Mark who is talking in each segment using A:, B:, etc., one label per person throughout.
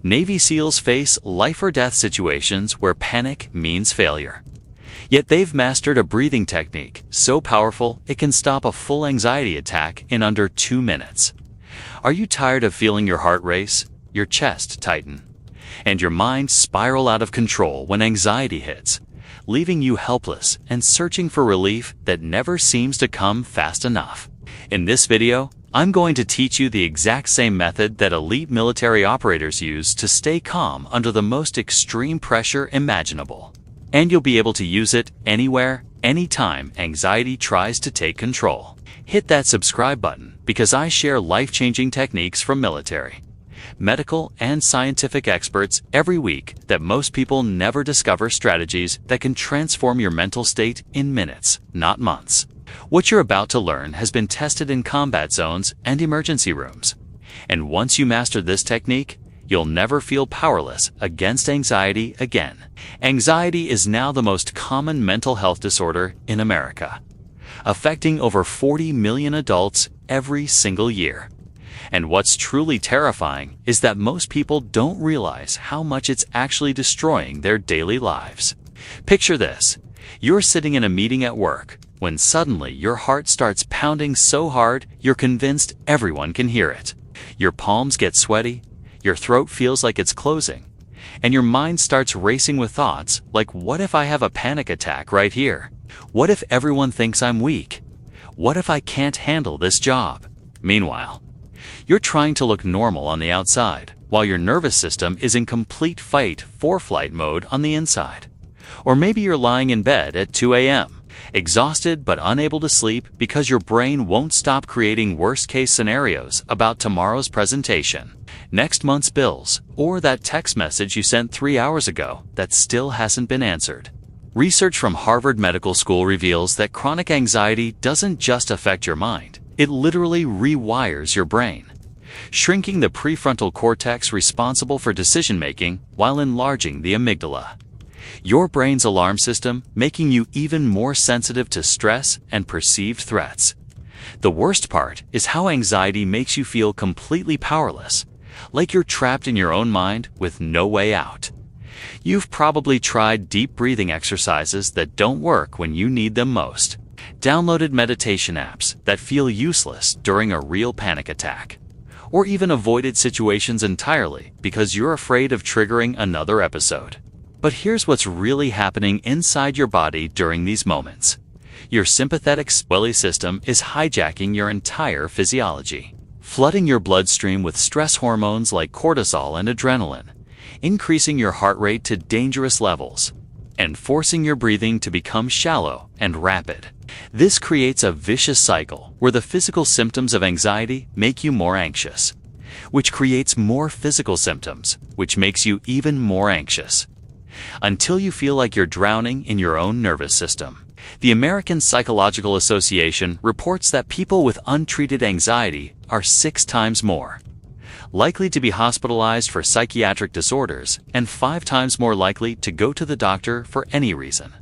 A: Navy SEALs face life-or-death situations where panic means failure. Yet they've mastered a breathing technique so powerful it can stop a full anxiety attack in under 2 minutes. Are you tired of feeling your heart race, your chest tighten, and your mind spiral out of control when anxiety hits, leaving you helpless and searching for relief that never seems to come fast enough? In this video, I'm going to teach you the exact same method that elite military operators use to stay calm under the most extreme pressure imaginable. And you'll be able to use it anywhere, anytime anxiety tries to take control. Hit that subscribe button because I share life-changing techniques from military, medical, and scientific experts every week that most people never discover, strategies that can transform your mental state in minutes, not months. What you're about to learn has been tested in combat zones and emergency rooms. And once you master this technique, you'll never feel powerless against anxiety again. Anxiety is now the most common mental health disorder in America, affecting over 40 million adults every single year. And what's truly terrifying is that most people don't realize how much it's actually destroying their daily lives. Picture this. You're sitting in a meeting at work when suddenly your heart starts pounding so hard you're convinced everyone can hear it. Your palms get sweaty, your throat feels like it's closing, and your mind starts racing with thoughts like, what if I have a panic attack right here? What if everyone thinks I'm weak? What if I can't handle this job? Meanwhile, you're trying to look normal on the outside, while your nervous system is in complete fight-or-flight mode on the inside. Or maybe you're lying in bed at 2 a.m., exhausted but unable to sleep because your brain won't stop creating worst-case scenarios about tomorrow's presentation, next month's bills, or that text message you sent 3 hours ago that still hasn't been answered. Research from Harvard Medical School reveals that chronic anxiety doesn't just affect your mind, it literally rewires your brain, shrinking the prefrontal cortex responsible for decision-making while enlarging the amygdala, your brain's alarm system, making you even more sensitive to stress and perceived threats. The worst part is how anxiety makes you feel completely powerless, like you're trapped in your own mind with no way out. You've probably tried deep breathing exercises that don't work when you need them most, downloaded meditation apps that feel useless during a real panic attack, or even avoided situations entirely because you're afraid of triggering another episode. But here's what's really happening inside your body during these moments. Your sympathetic swelly system is hijacking your entire physiology, flooding your bloodstream with stress hormones like cortisol and adrenaline, increasing your heart rate to dangerous levels, and forcing your breathing to become shallow and rapid. This creates a vicious cycle where the physical symptoms of anxiety make you more anxious, which creates more physical symptoms, which makes you even more anxious, until you feel like you're drowning in your own nervous system. The American Psychological Association reports that people with untreated anxiety are 6 times more likely to be hospitalized for psychiatric disorders and 5 times more likely to go to the doctor for any reason.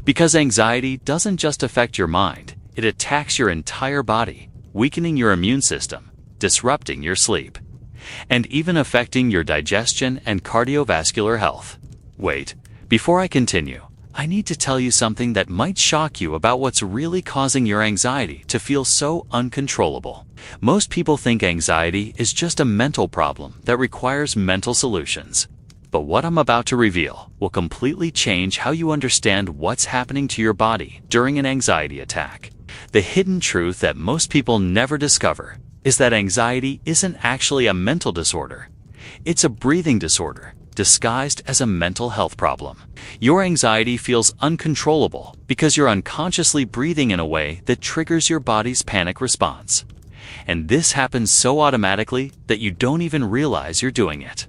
A: Because anxiety doesn't just affect your mind, it attacks your entire body, weakening your immune system, disrupting your sleep, and even affecting your digestion and cardiovascular health. Wait, before I continue, I need to tell you something that might shock you about what's really causing your anxiety to feel so uncontrollable. Most people think anxiety is just a mental problem that requires mental solutions. But what I'm about to reveal will completely change how you understand what's happening to your body during an anxiety attack. The hidden truth that most people never discover is that anxiety isn't actually a mental disorder. It's a breathing disorder disguised as a mental health problem. Your anxiety feels uncontrollable because you're unconsciously breathing in a way that triggers your body's panic response. And this happens so automatically that you don't even realize you're doing it.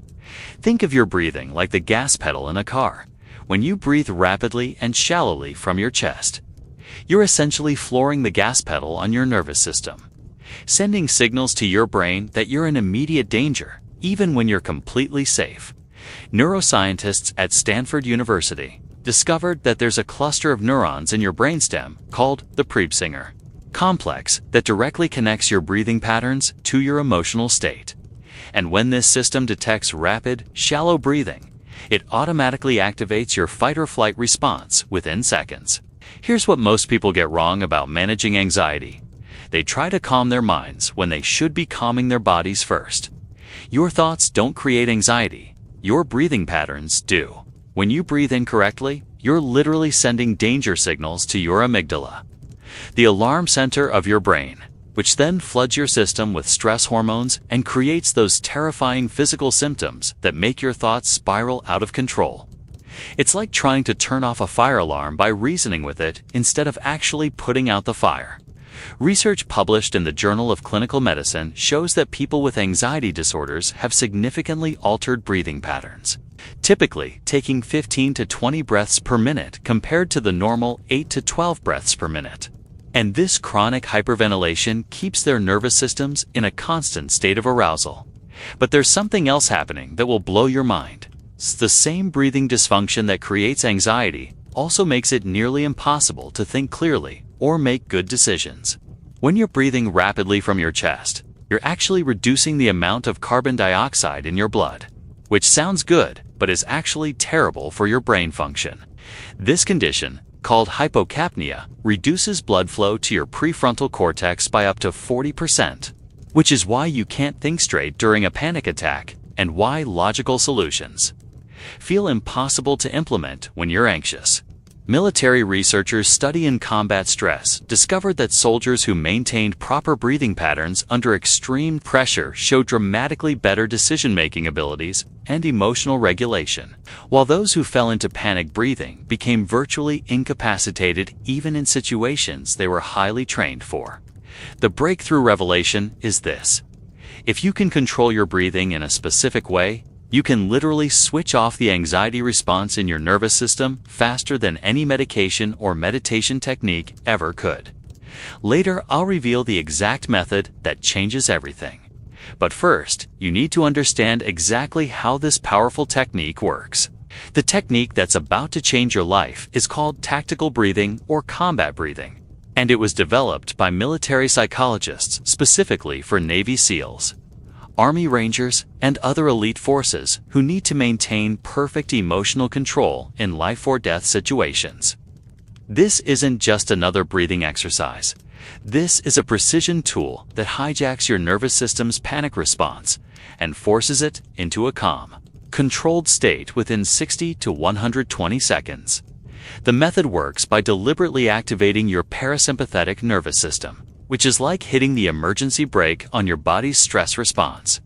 A: Think of your breathing like the gas pedal in a car. When you breathe rapidly and shallowly from your chest, you're essentially flooring the gas pedal on your nervous system, sending signals to your brain that you're in immediate danger, even when you're completely safe. Neuroscientists at Stanford University discovered that there's a cluster of neurons in your brainstem called the Prebsinger complex that directly connects your breathing patterns to your emotional state. And when this system detects rapid, shallow breathing, it automatically activates your fight-or-flight response within seconds. Here's what most people get wrong about managing anxiety. They try to calm their minds when they should be calming their bodies first. Your thoughts don't create anxiety. Your breathing patterns do. When you breathe incorrectly, you're literally sending danger signals to your amygdala, the alarm center of your brain, which then floods your system with stress hormones and creates those terrifying physical symptoms that make your thoughts spiral out of control. It's like trying to turn off a fire alarm by reasoning with it instead of actually putting out the fire. Research published in the Journal of Clinical Medicine shows that people with anxiety disorders have significantly altered breathing patterns, typically taking 15 to 20 breaths per minute compared to the normal 8 to 12 breaths per minute. And this chronic hyperventilation keeps their nervous systems in a constant state of arousal. But there's something else happening that will blow your mind. The same breathing dysfunction that creates anxiety also makes it nearly impossible to think clearly or make good decisions. When you're breathing rapidly from your chest, you're actually reducing the amount of carbon dioxide in your blood, which sounds good, but is actually terrible for your brain function. This condition, called hypocapnia, reduces blood flow to your prefrontal cortex by up to 40%, which is why you can't think straight during a panic attack and why logical solutions feel impossible to implement when you're anxious. Military researchers studying combat stress discovered that soldiers who maintained proper breathing patterns under extreme pressure showed dramatically better decision-making abilities and emotional regulation, while those who fell into panic breathing became virtually incapacitated even in situations they were highly trained for. The breakthrough revelation is this: if you can control your breathing in a specific way, you can literally switch off the anxiety response in your nervous system faster than any medication or meditation technique ever could. Later, I'll reveal the exact method that changes everything. But first, you need to understand exactly how this powerful technique works. The technique that's about to change your life is called tactical breathing or combat breathing, and it was developed by military psychologists specifically for Navy SEALs, Army Rangers, and other elite forces who need to maintain perfect emotional control in life-or-death situations. This isn't just another breathing exercise. This is a precision tool that hijacks your nervous system's panic response and forces it into a calm, controlled state within 60 to 120 seconds. The method works by deliberately activating your parasympathetic nervous system, which is like hitting the emergency brake on your body's stress response,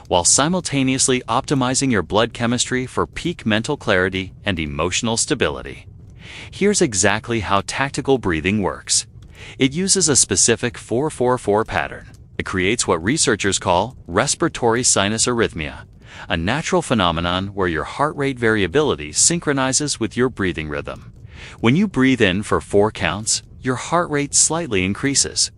A: while simultaneously optimizing your blood chemistry for peak mental clarity and emotional stability. Here's exactly how tactical breathing works. It uses a specific 4-4-4 pattern. It creates what researchers call respiratory sinus arrhythmia, a natural phenomenon where your heart rate variability synchronizes with your breathing rhythm. When you breathe in for 4 counts, your heart rate slightly increases.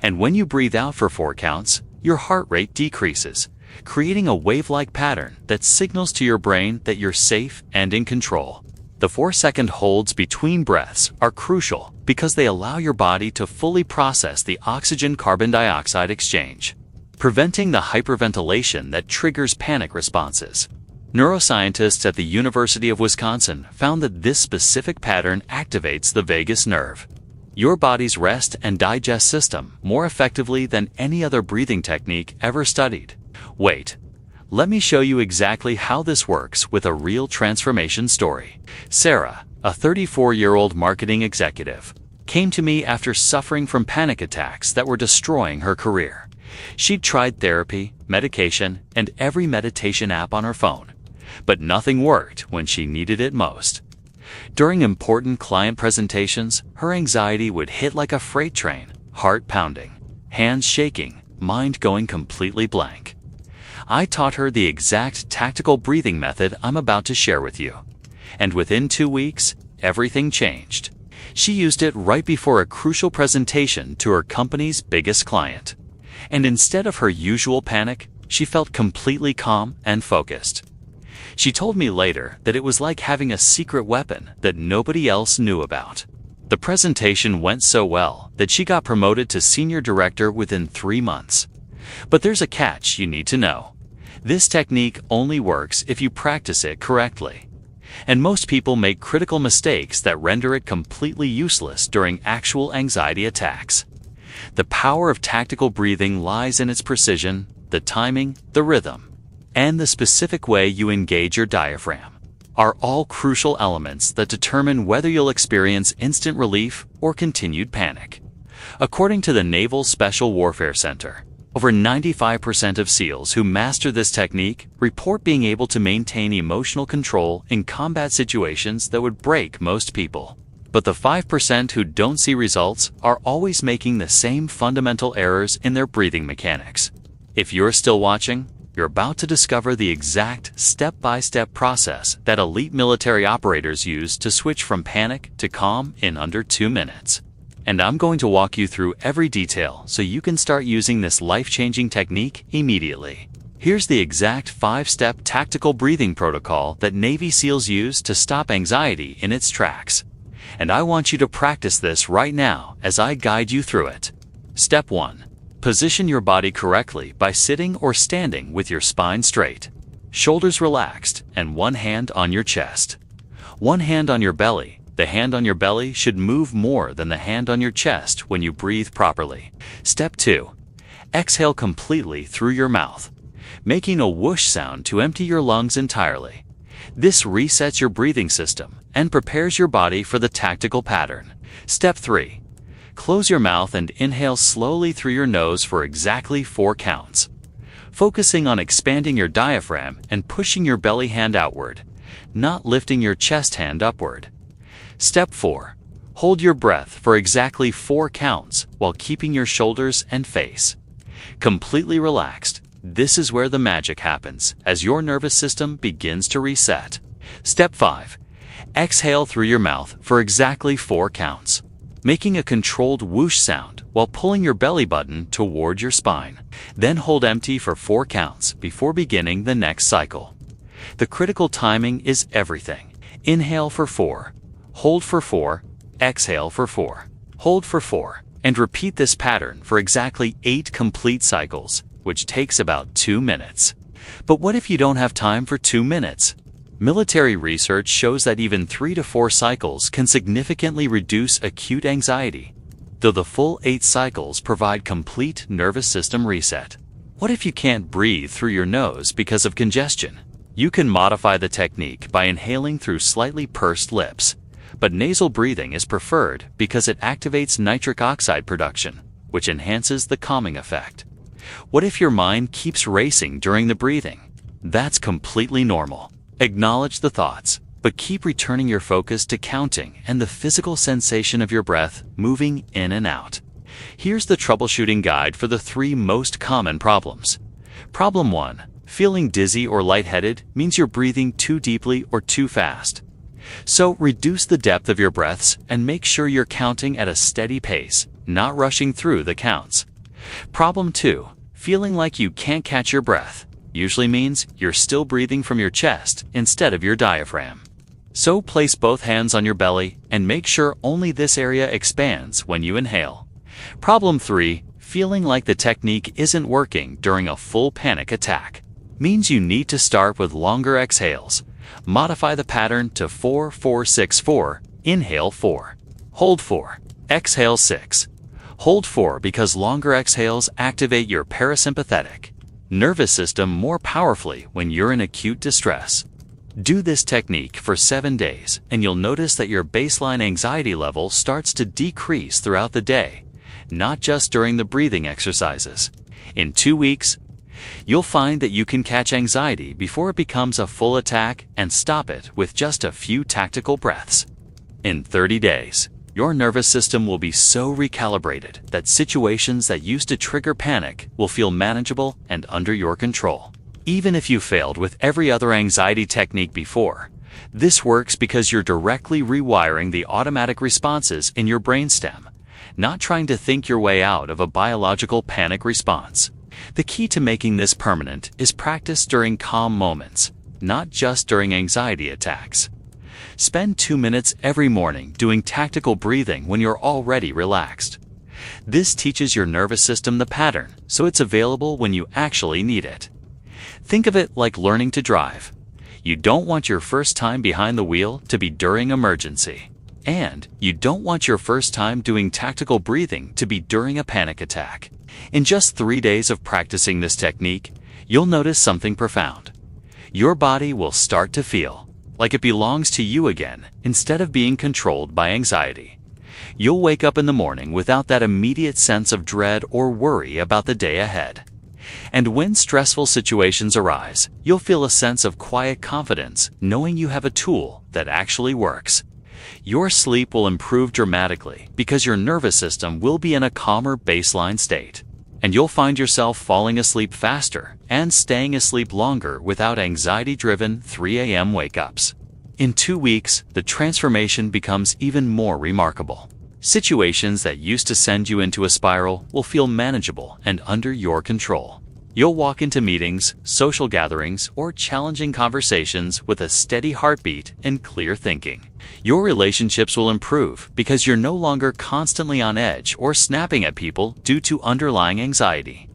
A: And when you breathe out for 4 counts, your heart rate decreases, creating a wave-like pattern that signals to your brain that you're safe and in control. The 4-second holds between breaths are crucial because they allow your body to fully process the oxygen-carbon dioxide exchange, preventing the hyperventilation that triggers panic responses. Neuroscientists at the University of Wisconsin found that this specific pattern activates the vagus nerve, your body's rest and digest system, more effectively than any other breathing technique ever studied. Wait, let me show you exactly how this works with a real transformation story. Sarah, a 34-year-old marketing executive, came to me after suffering from panic attacks that were destroying her career. She'd tried therapy, medication, and every meditation app on her phone, but nothing worked when she needed it most. During important client presentations, her anxiety would hit like a freight train, heart pounding, hands shaking, mind going completely blank. I taught her the exact tactical breathing method I'm about to share with you. And within 2 weeks, everything changed. She used it right before a crucial presentation to her company's biggest client. And instead of her usual panic, she felt completely calm and focused. She told me later that it was like having a secret weapon that nobody else knew about. The presentation went so well that she got promoted to senior director within 3 months. But there's a catch you need to know. This technique only works if you practice it correctly. And most people make critical mistakes that render it completely useless during actual anxiety attacks. The power of tactical breathing lies in its precision, the timing, the rhythm, and the specific way you engage your diaphragm are all crucial elements that determine whether you'll experience instant relief or continued panic. According to the Naval Special Warfare Center, over 95% of SEALs who master this technique report being able to maintain emotional control in combat situations that would break most people. But the 5% who don't see results are always making the same fundamental errors in their breathing mechanics. If you're still watching, you're about to discover the exact step-by-step process that elite military operators use to switch from panic to calm in under 2 minutes. And I'm going to walk you through every detail so you can start using this life-changing technique immediately. Here's the exact 5-step tactical breathing protocol that Navy SEALs use to stop anxiety in its tracks. And I want you to practice this right now as I guide you through it. Step 1. Position your body correctly by sitting or standing with your spine straight, shoulders relaxed, and one hand on your chest. One hand on your belly. The hand on your belly should move more than the hand on your chest when you breathe properly. Step 2. Exhale completely through your mouth, making a whoosh sound to empty your lungs entirely. This resets your breathing system and prepares your body for the tactical pattern. Step 3. Close your mouth and inhale slowly through your nose for exactly 4 counts, focusing on expanding your diaphragm and pushing your belly hand outward, not lifting your chest hand upward. Step 4. Hold your breath for exactly 4 counts while keeping your shoulders and face completely relaxed. This is where the magic happens as your nervous system begins to reset. Step 5. Exhale through your mouth for exactly 4 counts, making a controlled whoosh sound while pulling your belly button toward your spine. Then hold empty for 4 counts before beginning the next cycle. The critical timing is everything. Inhale for 4, hold for 4, exhale for 4, hold for 4, and repeat this pattern for exactly 8 complete cycles, which takes about 2 minutes. But what if you don't have time for 2 minutes? Military research shows that even 3 to 4 cycles can significantly reduce acute anxiety, though the full 8 cycles provide complete nervous system reset. What if you can't breathe through your nose because of congestion? You can modify the technique by inhaling through slightly pursed lips, but nasal breathing is preferred because it activates nitric oxide production, which enhances the calming effect. What if your mind keeps racing during the breathing? That's completely normal. Acknowledge the thoughts, but keep returning your focus to counting and the physical sensation of your breath moving in and out. Here's the troubleshooting guide for the 3 most common problems. Problem 1. Feeling dizzy or lightheaded means you're breathing too deeply or too fast. So reduce the depth of your breaths and make sure you're counting at a steady pace, not rushing through the counts. Problem 2. Feeling like you can't catch your breath usually means you're still breathing from your chest instead of your diaphragm. So place both hands on your belly and make sure only this area expands when you inhale. Problem 3. Feeling like the technique isn't working during a full panic attack means you need to start with longer exhales. Modify the pattern to 4-4-6-4. Inhale 4. Hold 4. Exhale 6. Hold 4 because longer exhales activate your parasympathetic nervous system more powerfully when you're in acute distress. Do this technique for 7 days and you'll notice that your baseline anxiety level starts to decrease throughout the day, not just during the breathing exercises. In 2 weeks, you'll find that you can catch anxiety before it becomes a full attack and stop it with just a few tactical breaths. In 30 days, your nervous system will be so recalibrated that situations that used to trigger panic will feel manageable and under your control. Even if you failed with every other anxiety technique before, this works because you're directly rewiring the automatic responses in your brainstem, not trying to think your way out of a biological panic response. The key to making this permanent is practice during calm moments, not just during anxiety attacks. Spend 2 minutes every morning doing tactical breathing when you're already relaxed. This teaches your nervous system the pattern, so it's available when you actually need it. Think of it like learning to drive. You don't want your first time behind the wheel to be during emergency. And you don't want your first time doing tactical breathing to be during a panic attack. In just 3 days of practicing this technique, you'll notice something profound. Your body will start to feel like it belongs to you again instead of being controlled by anxiety. You'll wake up in the morning without that immediate sense of dread or worry about the day ahead. And when stressful situations arise, you'll feel a sense of quiet confidence knowing you have a tool that actually works. Your sleep will improve dramatically because your nervous system will be in a calmer baseline state. And you'll find yourself falling asleep faster and staying asleep longer without anxiety-driven 3 a.m. wake-ups. In 2 weeks, the transformation becomes even more remarkable. Situations that used to send you into a spiral will feel manageable and under your control. You'll walk into meetings, social gatherings, or challenging conversations with a steady heartbeat and clear thinking. Your relationships will improve because you're no longer constantly on edge or snapping at people due to underlying anxiety.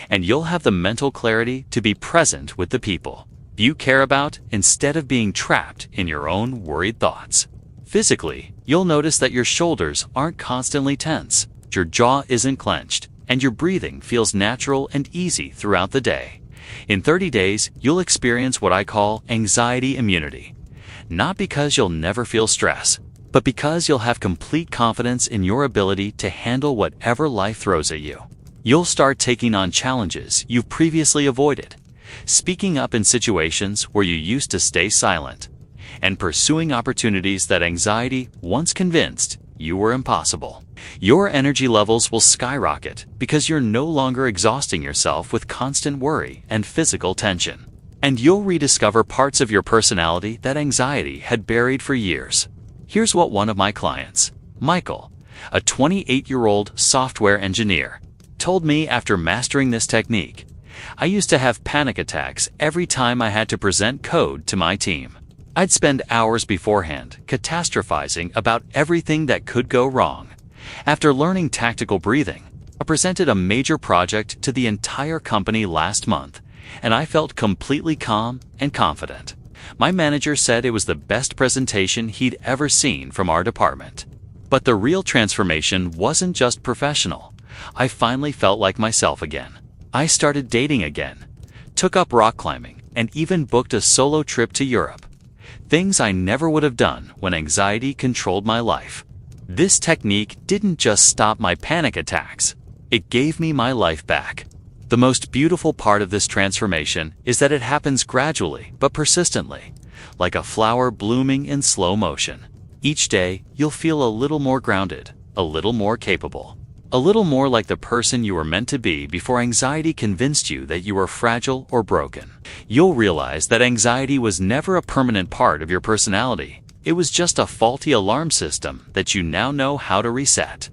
A: And you'll have the mental clarity to be present with the people you care about instead of being trapped in your own worried thoughts. Physically, you'll notice that your shoulders aren't constantly tense, your jaw isn't clenched, and your breathing feels natural and easy throughout the day. In 30 days, you'll experience what I call anxiety immunity. Not because you'll never feel stress, but because you'll have complete confidence in your ability to handle whatever life throws at you. You'll start taking on challenges you've previously avoided, speaking up in situations where you used to stay silent, and pursuing opportunities that anxiety once convinced you were impossible. Your energy levels will skyrocket because you're no longer exhausting yourself with constant worry and physical tension. And you'll rediscover parts of your personality that anxiety had buried for years. Here's what one of my clients, Michael, a 28-year-old software engineer, told me after mastering this technique. I used to have panic attacks every time I had to present code to my team. I'd spend hours beforehand catastrophizing about everything that could go wrong. After learning tactical breathing, I presented a major project to the entire company last month, and I felt completely calm and confident. My manager said it was the best presentation he'd ever seen from our department. But the real transformation wasn't just professional. I finally felt like myself again. I started dating again, took up rock climbing, and even booked a solo trip to Europe. Things I never would have done when anxiety controlled my life. This technique didn't just stop my panic attacks. It gave me my life back. The most beautiful part of this transformation is that it happens gradually but persistently, like a flower blooming in slow motion. Each day, you'll feel a little more grounded, a little more capable, a little more like the person you were meant to be before anxiety convinced you that you were fragile or broken. You'll realize that anxiety was never a permanent part of your personality. It was just a faulty alarm system that you now know how to reset.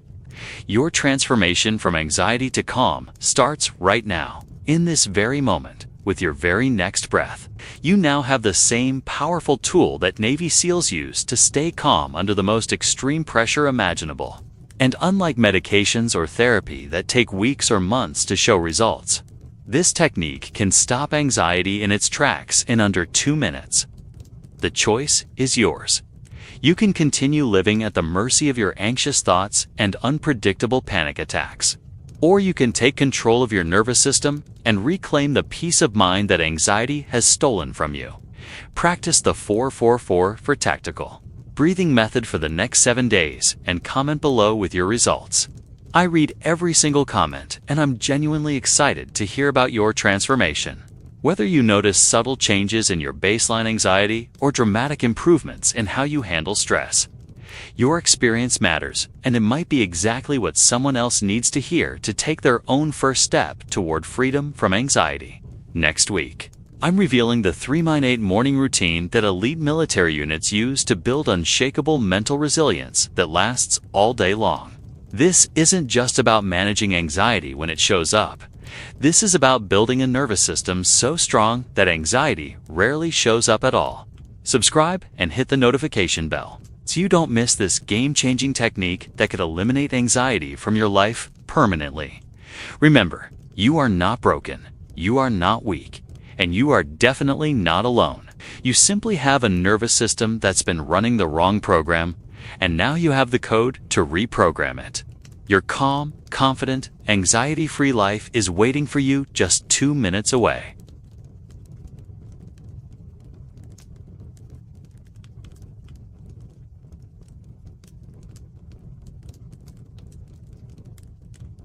A: Your transformation from anxiety to calm starts right now, in this very moment, with your very next breath. You now have the same powerful tool that Navy SEALs use to stay calm under the most extreme pressure imaginable. And unlike medications or therapy that take weeks or months to show results, this technique can stop anxiety in its tracks in under 2 minutes. The choice is yours. You can continue living at the mercy of your anxious thoughts and unpredictable panic attacks. Or you can take control of your nervous system and reclaim the peace of mind that anxiety has stolen from you. Practice the 4-4-4 for tactical breathing method for the next 7 days and comment below with your results. I read every single comment and I'm genuinely excited to hear about your transformation. Whether you notice subtle changes in your baseline anxiety or dramatic improvements in how you handle stress, your experience matters, and it might be exactly what someone else needs to hear to take their own first step toward freedom from anxiety. Next week, I'm revealing the 3-8 morning routine that elite military units use to build unshakable mental resilience that lasts all day long. This isn't just about managing anxiety when it shows up. This is about building a nervous system so strong that anxiety rarely shows up at all. Subscribe and hit the notification bell so you don't miss this game-changing technique that could eliminate anxiety from your life permanently. Remember, you are not broken, you are not weak, And you are definitely not alone. You simply have a nervous system that's been running the wrong program, and now you have the code to reprogram it. Your calm, confident, anxiety-free life is waiting for you just 2 minutes away.